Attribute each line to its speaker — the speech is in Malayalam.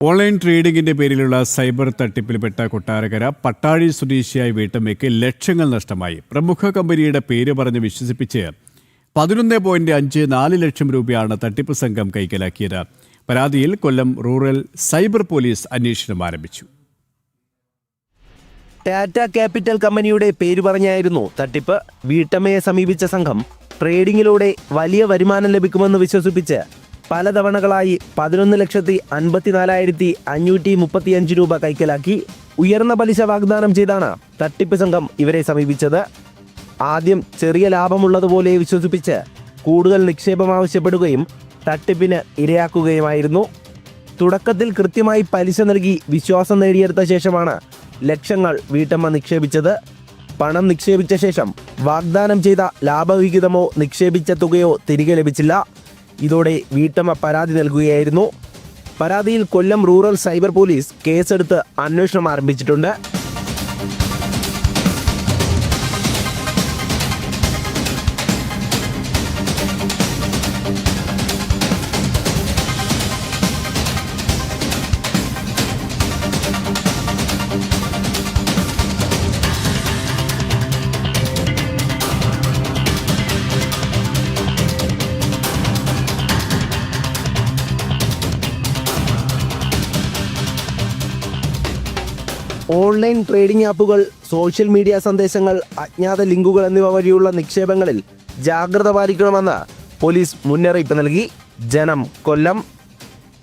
Speaker 1: ഓൺലൈൻ ട്രേഡിംഗിന്റെ പേരിലുള്ള സൈബർ തട്ടിപ്പിൽപ്പെട്ട കൊട്ടാരക്കര പട്ടാഴി സ്വദേശിയായ വീട്ടമ്മയ്ക്ക് ലക്ഷങ്ങൾ നഷ്ടമായി. പ്രമുഖ കമ്പനിയുടെ പേര് പറഞ്ഞ് വിശ്വസിപ്പിച്ച് 11.54 ലക്ഷം രൂപയാണ് തട്ടിപ്പ് സംഘം കൈക്കലാക്കിയത്. പരാതിയിൽ കൊല്ലം റൂറൽ സൈബർ പോലീസ് അന്വേഷണം ആരംഭിച്ചു.
Speaker 2: ടാറ്റ ക്യാപിറ്റൽ കമ്പനിയുടെ പേര് പറഞ്ഞായിരുന്നു തട്ടിപ്പ്. വീട്ടമ്മയെ സമീപിച്ച സംഘം ട്രേഡിംഗിലൂടെ വലിയ വരുമാനം ലഭിക്കുമെന്ന് വിശ്വസിപ്പിച്ച് പലതവണകളായി 11,54,535 രൂപ കൈക്കലാക്കി. ഉയർന്ന പലിശ വാഗ്ദാനം ചെയ്താണ് തട്ടിപ്പ് സംഘം ഇവരെ സമീപിച്ചത്. ആദ്യം ചെറിയ ലാഭമുള്ളതുപോലെ വിശ്വസിപ്പിച്ച് കൂടുതൽ നിക്ഷേപം ആവശ്യപ്പെടുകയും തട്ടിപ്പിന് ഇരയാക്കുകയുമായിരുന്നു. തുടക്കത്തിൽ കൃത്യമായി പലിശ നൽകി വിശ്വാസം നേടിയെടുത്ത ശേഷമാണ് ലക്ഷങ്ങൾ വീട്ടമ്മ നിക്ഷേപിച്ചത്. പണം നിക്ഷേപിച്ച ശേഷം വാഗ്ദാനം ചെയ്ത ലാഭവിഹിതമോ നിക്ഷേപിച്ച തുകയോ തിരികെ ലഭിച്ചില്ല. ഇതോടെ വീട്ടമ്മ പരാതി നൽകുകയായിരുന്നു. പരാതിയിൽ കൊല്ലം റൂറൽ സൈബർ പോലീസ് കേസെടുത്ത് അന്വേഷണം ആരംഭിച്ചിട്ടുണ്ട്. ഓൺലൈൻ ട്രേഡിംഗ് ആപ്പുകൾ, സോഷ്യൽ മീഡിയ സന്ദേശങ്ങൾ, അജ്ഞാത ലിങ്കുകൾ എന്നിവ വഴിയുള്ള നിക്ഷേപങ്ങളിൽ ജാഗ്രത പാലിക്കണമെന്ന് പോലീസ് മുന്നറിയിപ്പ് നൽകി. ജനം, കൊല്ലം.